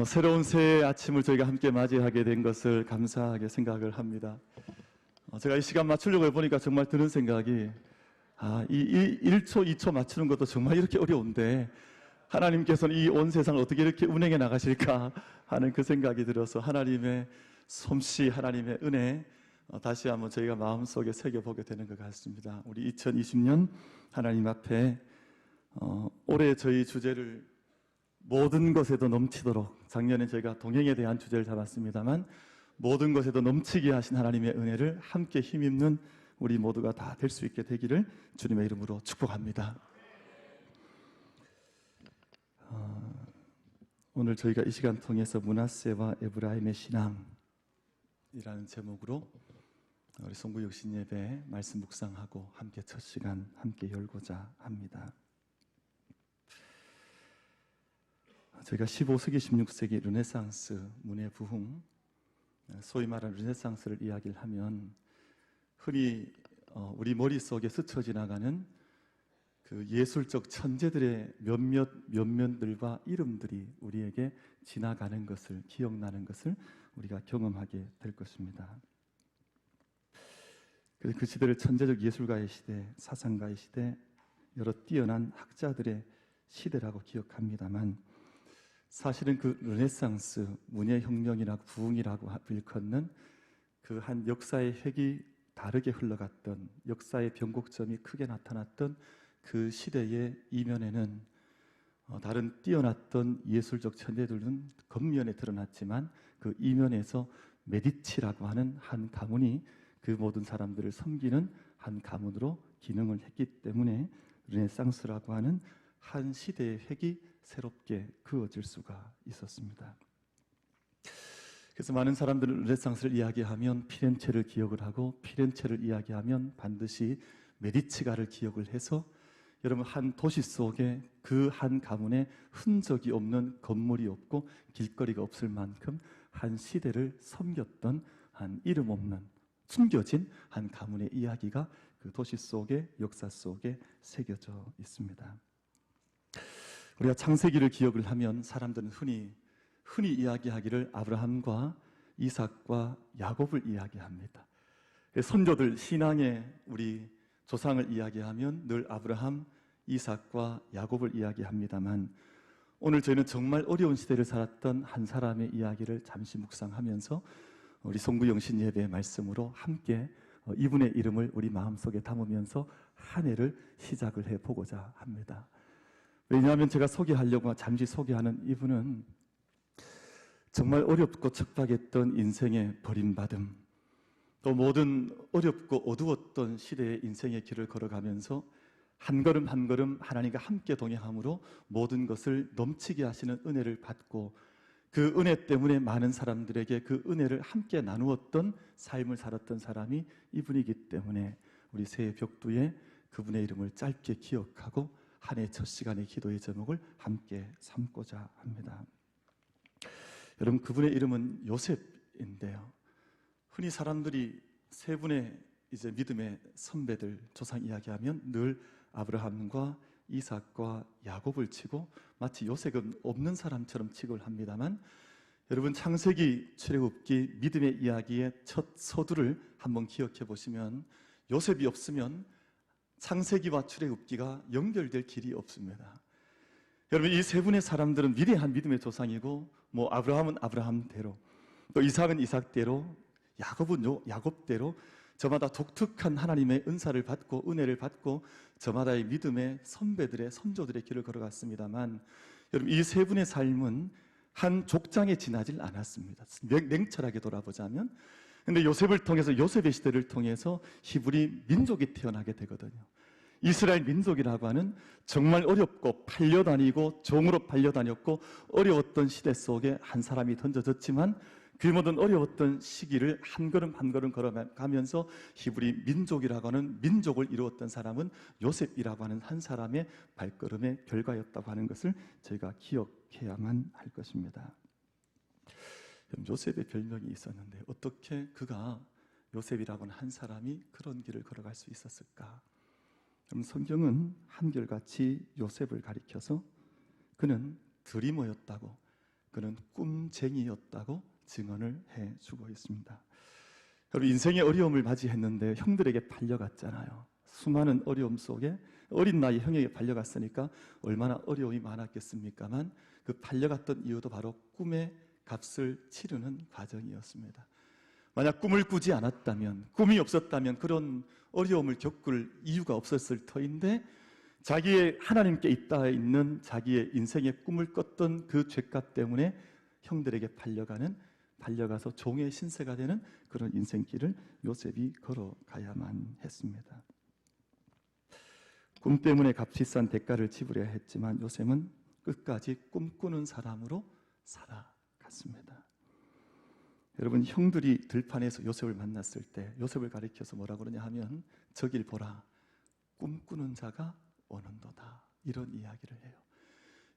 새로운 새해 아침을 저희가 함께 맞이하게 된 것을 감사하게 생각을 합니다. 제가 이 시간 맞추려고 해보니까 정말 드는 생각이 이 1초, 2초 맞추는 것도 정말 이렇게 어려운데 하나님께서는 이 온 세상을 어떻게 이렇게 운행해 나가실까 하는 그 생각이 들어서 하나님의 솜씨, 하나님의 은혜 다시 한번 저희가 마음속에 새겨보게 되는 것 같습니다. 우리 2020년 하나님 앞에 올해 저희 주제를 모든 것에도 넘치도록, 작년에 저희가 동행에 대한 주제를 잡았습니다만 모든 것에도 넘치게 하신 하나님의 은혜를 함께 힘입는 우리 모두가 다 될 수 있게 되기를 주님의 이름으로 축복합니다. 오늘 저희가 이 시간 통해서 므낫세와 에브라임의 신앙이라는 제목으로 우리 송구 육신 예배 말씀 묵상하고 함께 첫 시간 함께 열고자 합니다. 저희가 15세기, 16세기 르네상스, 문예 부흥, 소위 말하는 르네상스를 이야기를 하면 흔히 우리 머릿속에 스쳐 지나가는 그 예술적 천재들의 몇몇 면면들과 이름들이 우리에게 지나가는 것을, 기억나는 것을 우리가 경험하게 될 것입니다. 그래서 그 시대를 천재적 예술가의 시대, 사상가의 시대, 여러 뛰어난 학자들의 시대라고 기억합니다만 사실은 그 르네상스, 문예혁명이라고 부흥이라고 일컫는 그 한 역사의 획이 다르게 흘러갔던, 역사의 변곡점이 크게 나타났던 그 시대의 이면에는 다른 뛰어났던 예술적 천재들은 겉면에 드러났지만 그 이면에서 메디치라고 하는 한 가문이 그 모든 사람들을 섬기는 한 가문으로 기능을 했기 때문에 르네상스라고 하는 한 시대의 획이 새롭게 그어질 수가 있었습니다. 그래서 많은 사람들은 르네상스를 이야기하면 피렌체를 기억을 하고 피렌체를 이야기하면 반드시 메디치가를 기억을 해서 여러분 한 도시 속에 그 한 가문에 흔적이 없는 건물이 없고 길거리가 없을 만큼 한 시대를 섬겼던 한 이름 없는 숨겨진 한 가문의 이야기가 그 도시 속의 역사 속에 새겨져 있습니다. 우리가 창세기를 기억을 하면 사람들은 흔히 이야기하기를 아브라함과 이삭과 야곱을 이야기합니다. 선조들 신앙의 우리 조상을 이야기하면 늘 아브라함, 이삭과 야곱을 이야기합니다만 오늘 저희는 정말 어려운 시대를 살았던 한 사람의 이야기를 잠시 묵상하면서 우리 송구영신 예배의 말씀으로 함께 이분의 이름을 우리 마음속에 담으면서 한 해를 시작을 해보고자 합니다. 왜냐하면 제가 잠시 소개하는 이분은 정말 어렵고 척박했던 인생의 버림받음, 또 모든 어렵고 어두웠던 시대의 인생의 길을 걸어가면서 한 걸음 한 걸음 하나님과 함께 동행함으로 모든 것을 넘치게 하시는 은혜를 받고 그 은혜 때문에 많은 사람들에게 그 은혜를 함께 나누었던 삶을 살았던 사람이 이분이기 때문에 우리 새해 벽두에 그분의 이름을 짧게 기억하고 한 해 첫 시간의 기도의 제목을 함께 삼고자 합니다. 여러분, 그분의 이름은 요셉인데요. 흔히 사람들이 세 분의 이제 믿음의 선배들 조상 이야기하면 늘 아브라함과 이삭과 야곱을 치고 마치 요셉은 없는 사람처럼 취급을 합니다만 여러분 창세기 출애굽기 믿음의 이야기의 첫 서두를 한번 기억해 보시면 요셉이 없으면 창세기와 출애굽기가 연결될 길이 없습니다. 여러분 이 세 분의 사람들은 위대한 믿음의 조상이고 아브라함은 아브라함대로 또 이삭은 이삭대로 야곱은 야곱대로 저마다 독특한 하나님의 은사를 받고 은혜를 받고 저마다의 믿음의 선배들의 선조들의 길을 걸어갔습니다만 여러분 이 세 분의 삶은 한 족장에 지나질 않았습니다. 냉철하게 돌아보자면 근데 요셉의 시대를 통해서 히브리 민족이 태어나게 되거든요. 이스라엘 민족이라고 하는 정말 어렵고 팔려다니고 종으로 팔려다녔고 어려웠던 시대 속에 한 사람이 던져졌지만 그 모든 어려웠던 시기를 한 걸음 한 걸음 걸어가면서 히브리 민족이라고 하는 민족을 이루었던 사람은 요셉이라고 하는 한 사람의 발걸음의 결과였다고 하는 것을 저희가 기억해야만 할 것입니다. 요셉의 별명이 있었는데 어떻게 그가 요셉이라고 하는 한 사람이 그런 길을 걸어갈 수 있었을까? 그럼 성경은 한결같이 요셉을 가리켜서 그는 드리머였다고, 그는 꿈쟁이였다고 증언을 해주고 있습니다. 여러분, 인생의 어려움을 맞이했는데 형들에게 팔려갔잖아요. 수많은 어려움 속에 어린 나이 형에게 팔려갔으니까 얼마나 어려움이 많았겠습니까만 그 팔려갔던 이유도 바로 꿈의 값을 치르는 과정이었습니다. 만약 꿈을 꾸지 않았다면, 꿈이 없었다면 그런 어려움을 겪을 이유가 없었을 터인데 자기의 하나님께 있다 있는 자기의 인생의 꿈을 꿨던 그 죄값 때문에 형들에게 팔려가서 종의 신세가 되는 그런 인생길을 요셉이 걸어가야만 했습니다. 꿈 때문에 값비싼 대가를 지불해야 했지만 요셉은 끝까지 꿈꾸는 사람으로 살아갔습니다. 여러분, 형들이 들판에서 요셉을 만났을 때 요셉을 가리켜서 뭐라고 그러냐 하면 저길 보라, 꿈꾸는 자가 오는도다, 이런 이야기를 해요.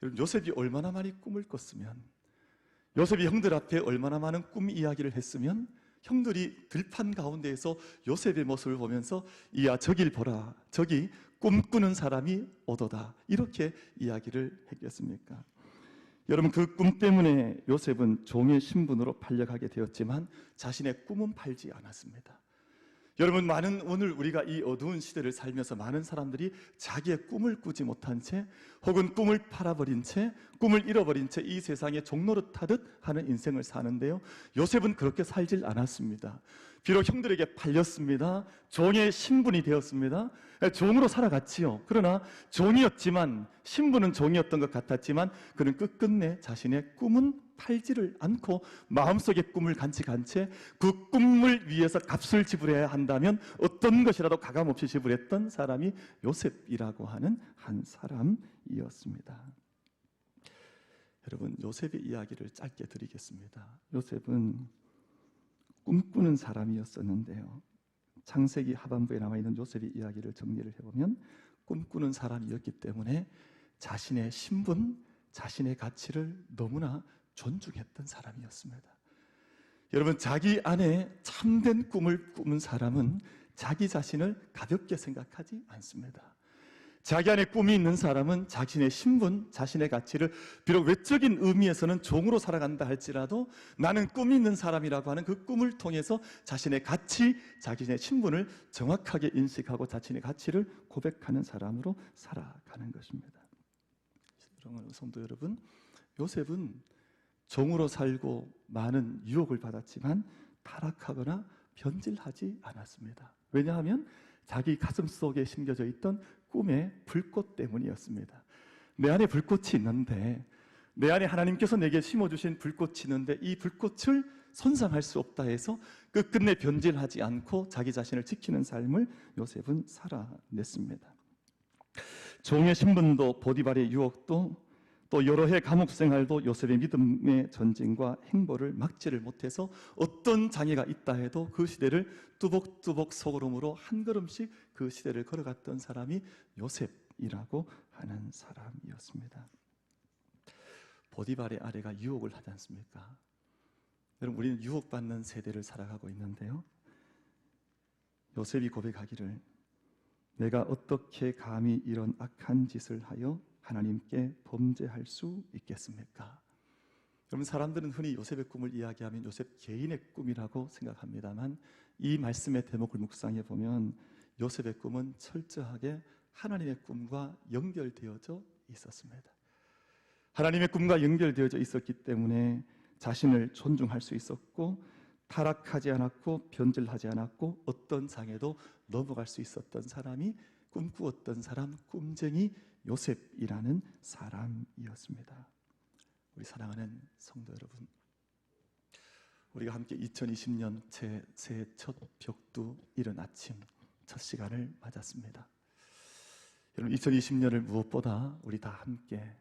여러분, 요셉이 얼마나 많이 꿈을 꿨으면, 요셉이 형들 앞에 얼마나 많은 꿈 이야기를 했으면 형들이 들판 가운데에서 요셉의 모습을 보면서 이야 저길 보라, 저기 꿈꾸는 사람이 오도다, 이렇게 이야기를 했겠습니까? 여러분, 그 꿈 때문에 요셉은 종의 신분으로 팔려가게 되었지만 자신의 꿈은 팔지 않았습니다. 여러분, 오늘 우리가 이 어두운 시대를 살면서 많은 사람들이 자기의 꿈을 꾸지 못한 채 혹은 꿈을 팔아버린 채, 꿈을 잃어버린 채 이 세상에 종노릇하듯 하는 인생을 사는데요, 요셉은 그렇게 살질 않았습니다. 비록 형들에게 팔렸습니다. 종의 신분이 되었습니다. 종으로 살아갔지요. 그러나 종이었지만, 신분은 종이었던 것 같았지만 그는 끝끝내 자신의 꿈은 팔지를 않고 마음속에 꿈을 간직한 채 그 꿈을 위해서 값을 지불해야 한다면 어떤 것이라도 가감없이 지불했던 사람이 요셉이라고 하는 한 사람이었습니다. 여러분, 요셉의 이야기를 짧게 드리겠습니다. 요셉은 꿈꾸는 사람이었었는데요, 창세기 하반부에 나와 있는 요셉의 이야기를 정리를 해보면 꿈꾸는 사람이었기 때문에 자신의 신분, 자신의 가치를 너무나 존중했던 사람이었습니다. 여러분, 자기 안에 참된 꿈을 꾸는 사람은 자기 자신을 가볍게 생각하지 않습니다. 자기 안에 꿈이 있는 사람은 자신의 신분, 자신의 가치를 비록 외적인 의미에서는 종으로 살아간다 할지라도 나는 꿈이 있는 사람이라고 하는 그 꿈을 통해서 자신의 가치, 자신의 신분을 정확하게 인식하고 자신의 가치를 고백하는 사람으로 살아가는 것입니다. 사랑하는 성도 여러분, 요셉은 종으로 살고 많은 유혹을 받았지만 타락하거나 변질하지 않았습니다. 왜냐하면 자기 가슴 속에 심겨져 있던 꿈의 불꽃 때문이었습니다. 내 안에 불꽃이 있는데, 내 안에 하나님께서 내게 심어주신 불꽃이 있는데 이 불꽃을 손상할 수 없다 해서 끝끝내 변질하지 않고 자기 자신을 지키는 삶을 요셉은 살아냈습니다. 종의 신분도 보디발의 유혹도 또 여러 해 감옥 생활도 요셉의 믿음의 전진과 행보를 막지를 못해서 어떤 장애가 있다 해도 그 시대를 뚜벅뚜벅 소걸음으로 한 걸음씩 그 시대를 걸어갔던 사람이 요셉이라고 하는 사람이었습니다. 보디발의 아내가 유혹을 하지 않습니까? 여러분, 우리는 유혹받는 세대를 살아가고 있는데요, 요셉이 고백하기를 내가 어떻게 감히 이런 악한 짓을 하여 하나님께 범죄할 수 있겠습니까? 여러분, 사람들은 흔히 요셉의 꿈을 이야기하면 요셉 개인의 꿈이라고 생각합니다만 이 말씀의 대목을 묵상해 보면 요셉의 꿈은 철저하게 하나님의 꿈과 연결되어져 있었습니다. 하나님의 꿈과 연결되어져 있었기 때문에 자신을 존중할 수 있었고 타락하지 않았고 변질하지 않았고 어떤 장애도 넘어갈 수 있었던 사람이 꿈꾸었던 사람, 꿈쟁이 요셉이라는 사람이었습니다. 우리 사랑하는 성도 여러분, 우리가 함께 2020년 새해 첫 벽두 이른 아침 첫 시간을 맞았습니다. 여러분, 2020년을 무엇보다 우리 다 함께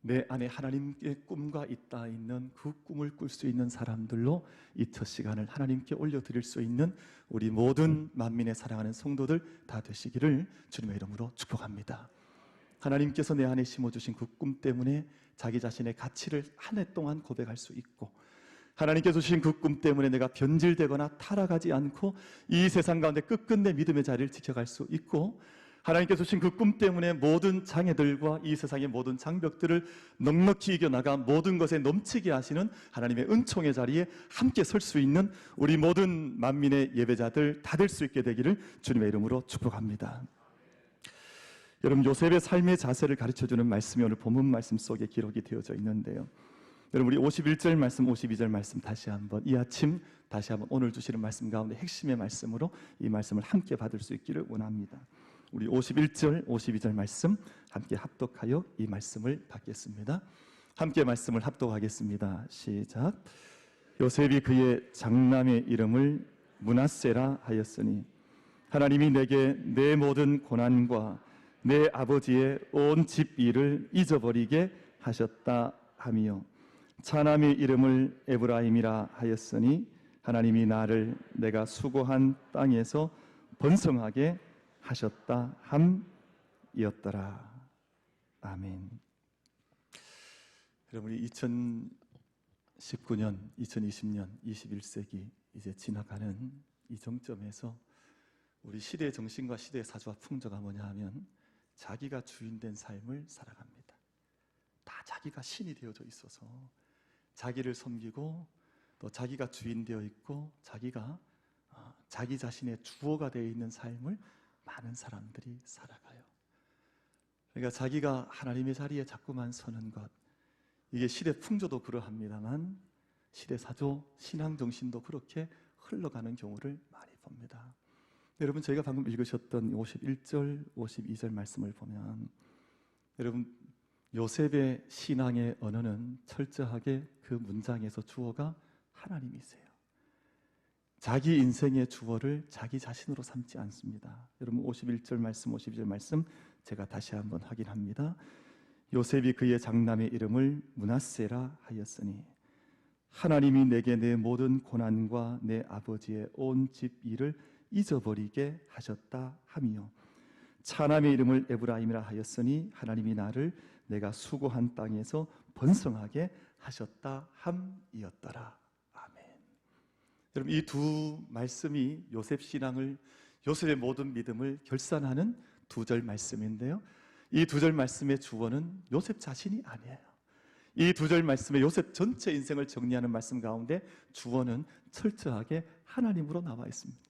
내 안에 하나님의 꿈과 있다 있는 그 꿈을 꿀 수 있는 사람들로 이 첫 시간을 하나님께 올려드릴 수 있는 우리 모든 만민의 사랑하는 성도들 다 되시기를 주님의 이름으로 축복합니다. 하나님께서 내 안에 심어주신 그 꿈 때문에 자기 자신의 가치를 한 해 동안 고백할 수 있고, 하나님께서 주신 그 꿈 때문에 내가 변질되거나 타락하지 않고 이 세상 가운데 끝끝내 믿음의 자리를 지켜갈 수 있고, 하나님께서 주신 그 꿈 때문에 모든 장애들과 이 세상의 모든 장벽들을 넉넉히 이겨나가 모든 것에 넘치게 하시는 하나님의 은총의 자리에 함께 설 수 있는 우리 모든 만민의 예배자들 다 될 수 있게 되기를 주님의 이름으로 축복합니다. 여러분, 요셉의 삶의 자세를 가르쳐주는 말씀이 오늘 본문 말씀 속에 기록이 되어져 있는데요. 여러분, 우리 51절 말씀, 52절 말씀 다시 한번 이 아침 다시 한번 오늘 주시는 말씀 가운데 핵심의 말씀으로 이 말씀을 함께 받을 수 있기를 원합니다. 우리 51절, 52절 말씀 함께 합독하여 이 말씀을 받겠습니다. 함께 말씀을 합독하겠습니다. 시작. 요셉이 그의 장남의 이름을 므낫세라 하였으니 하나님이 내게 내 모든 고난과 내 아버지의 온 집 일을 잊어버리게 하셨다 하며 차남의 이름을 에브라임이라 하였으니 하나님이 나를 내가 수고한 땅에서 번성하게 하셨다 함이었더라. 아멘. 여러분, 우리 2019년, 2020년, 21세기 이제 지나가는 이 정점에서 우리 시대의 정신과 시대의 사조와 풍조가 뭐냐 하면 자기가 주인된 삶을 살아갑니다. 다 자기가 신이 되어져 있어서 자기를 섬기고 또 자기가 주인 되어 있고 자기가 자기 자신의 주어가 되어 있는 삶을 많은 사람들이 살아가요. 그러니까 자기가 하나님의 자리에 자꾸만 서는 것, 이게 시대 풍조도 그러합니다만 시대 사조, 신앙 정신도 그렇게 흘러가는 경우를 많이 봅니다. 여러분, 저희가 방금 읽으셨던 51절, 52절 말씀을 보면 여러분, 요셉의 신앙의 언어는 철저하게 그 문장에서 주어가 하나님이세요. 자기 인생의 주어를 자기 자신으로 삼지 않습니다. 여러분, 51절 말씀, 52절 말씀 제가 다시 한번 확인합니다. 요셉이 그의 장남의 이름을 므낫세라 하였으니 하나님이 내게 내 모든 고난과 내 아버지의 온 집 일을 잊어버리게 하셨다 하며 차남의 이름을 에브라임이라 하였으니 하나님이 나를 내가 수고한 땅에서 번성하게 하셨다 함이었더라. 아멘. 여러분, 이 두 말씀이 요셉 신앙을, 요셉의 모든 믿음을 결산하는 두 절 말씀인데요, 이 두 절 말씀의 주어는 요셉 자신이 아니에요. 이 두 절 말씀의 요셉 전체 인생을 정리하는 말씀 가운데 주어는 철저하게 하나님으로 나와 있습니다.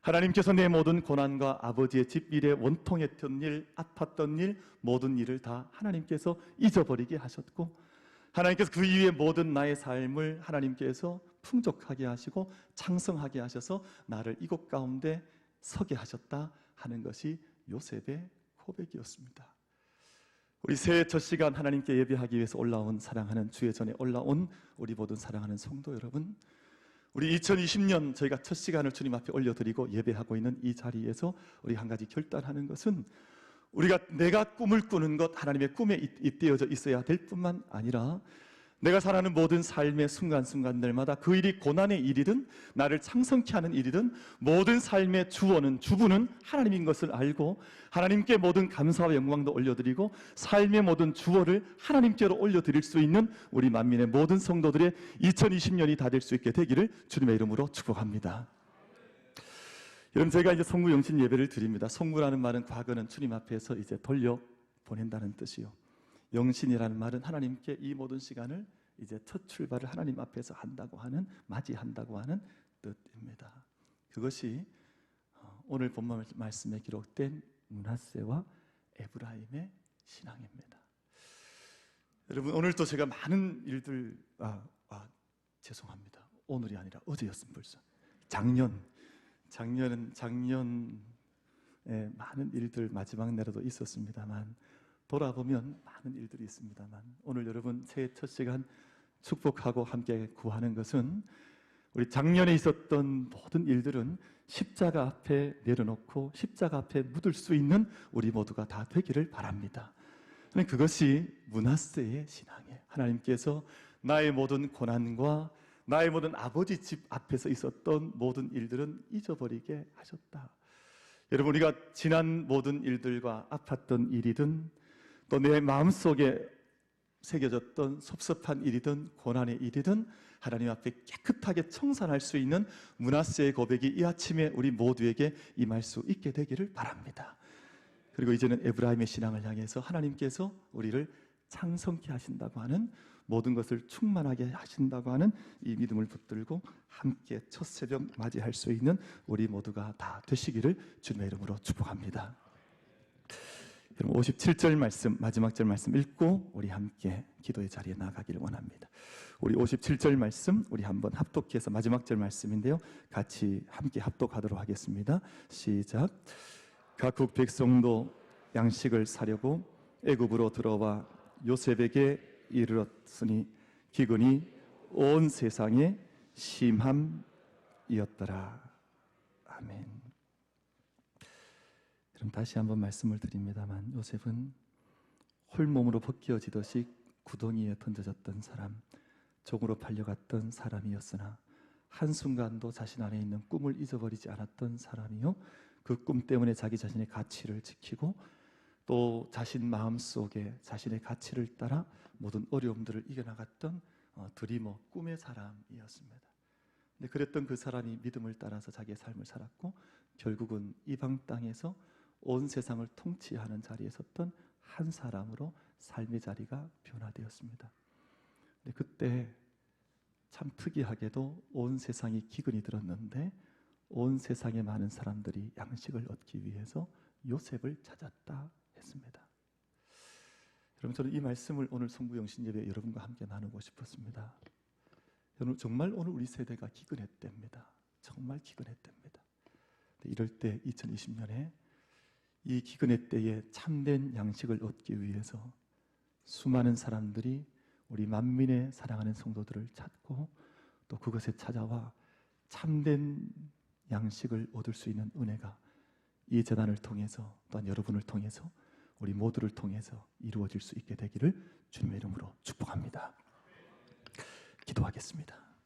하나님께서 내 모든 고난과 아버지의 집 일에 원통했던 일, 아팠던 일, 모든 일을 다 하나님께서 잊어버리게 하셨고 하나님께서 그 이후의 모든 나의 삶을 하나님께서 풍족하게 하시고 창성하게 하셔서 나를 이곳 가운데 서게 하셨다 하는 것이 요셉의 고백이었습니다. 우리 새해 첫 시간 하나님께 예배하기 위해서 올라온 사랑하는 주의 전에 올라온 우리 모든 사랑하는 성도 여러분, 우리 2020년 저희가 첫 시간을 주님 앞에 올려드리고 예배하고 있는 이 자리에서 우리 한 가지 결단하는 것은 우리가 내가 꿈을 꾸는 것 하나님의 꿈에 잇대어져 있어야 될 뿐만 아니라 내가 살아가는 모든 삶의 순간순간들마다 그 일이 고난의 일이든 나를 창성케 하는 일이든 모든 삶의 주어는, 주부는 하나님인 것을 알고 하나님께 모든 감사와 영광도 올려드리고 삶의 모든 주어를 하나님께로 올려드릴 수 있는 우리 만민의 모든 성도들의 2020년이 다 될 수 있게 되기를 주님의 이름으로 축복합니다. 여러분, 제가 이제 성부 영신 예배를 드립니다. 성부라는 말은 과거는 주님 앞에서 이제 돌려 보낸다는 뜻이요, 영신이라는 말은 하나님께 이 모든 시간을 이제 첫 출발을 하나님 앞에서 한다고 하는, 맞이한다고 하는 뜻입니다. 그것이 오늘 본문 말씀에 기록된 므낫세와 에브라임의 신앙입니다. 여러분, 오늘도 제가 많은 일들, 죄송합니다, 오늘이 아니라 어제였습니다. 벌써 작년에 많은 일들 마지막 날에도 있었습니다만 돌아보면 많은 일들이 있습니다만 오늘 여러분 새해 첫 시간 축복하고 함께 구하는 것은 우리 작년에 있었던 모든 일들은 십자가 앞에 내려놓고 십자가 앞에 묻을 수 있는 우리 모두가 다 되기를 바랍니다. 그것이 므낫세의 신앙이에요. 하나님께서 나의 모든 고난과 나의 모든 아버지 집 앞에서 있었던 모든 일들은 잊어버리게 하셨다. 여러분, 우리가 지난 모든 일들과 아팠던 일이든 또 내 마음속에 새겨졌던 섭섭한 일이든 고난의 일이든 하나님 앞에 깨끗하게 청산할 수 있는 므낫세의 고백이 이 아침에 우리 모두에게 임할 수 있게 되기를 바랍니다. 그리고 이제는 에브라임의 신앙을 향해서 하나님께서 우리를 창성케 하신다고 하는, 모든 것을 충만하게 하신다고 하는 이 믿음을 붙들고 함께 첫 새벽 맞이할 수 있는 우리 모두가 다 되시기를 주님의 이름으로 축복합니다. 여러분 57절 말씀, 마지막 절 말씀 읽고 우리 함께 기도의 자리에 나가기를 원합니다. 우리 57절 말씀 우리 한번 합독해서, 마지막 절 말씀인데요, 같이 함께 합독하도록 하겠습니다. 시작. 각국 백성도 양식을 사려고 애굽으로 들어와 요셉에게 이르렀으니 기근이 온 세상에 심함이었더라. 아멘. 그럼 다시 한번 말씀을 드립니다만, 요셉은 홀몸으로 벗겨지듯이 구덩이에 던져졌던 사람, 종으로 팔려갔던 사람이었으나 한순간도 자신 안에 있는 꿈을 잊어버리지 않았던 사람이요, 그 꿈 때문에 자기 자신의 가치를 지키고 또 자신 마음속에 자신의 가치를 따라 모든 어려움들을 이겨나갔던 드리머, 꿈의 사람이었습니다. 근데 그랬던 그 사람이 믿음을 따라서 자기의 삶을 살았고 결국은 이방 땅에서 온 세상을 통치하는 자리에 섰던 한 사람으로 삶의 자리가 변화되었습니다. 근데 그때 참 특이하게도 온 세상이 기근이 들었는데 온 세상의 많은 사람들이 양식을 얻기 위해서 요셉을 찾았다 했습니다. 여러분, 저는 이 말씀을 오늘 성부영신 예배 여러분과 함께 나누고 싶었습니다. 여러분, 정말 오늘 우리 세대가 기근했답니다. 정말 기근했답니다. 이럴 때 2020년에 이 기근의 때에 참된 양식을 얻기 위해서 수많은 사람들이 우리 만민의 사랑하는 성도들을 찾고 또 그것에 찾아와 참된 양식을 얻을 수 있는 은혜가 이 재단을 통해서 또한 여러분을 통해서 우리 모두를 통해서 이루어질 수 있게 되기를 주님의 이름으로 축복합니다. 기도하겠습니다.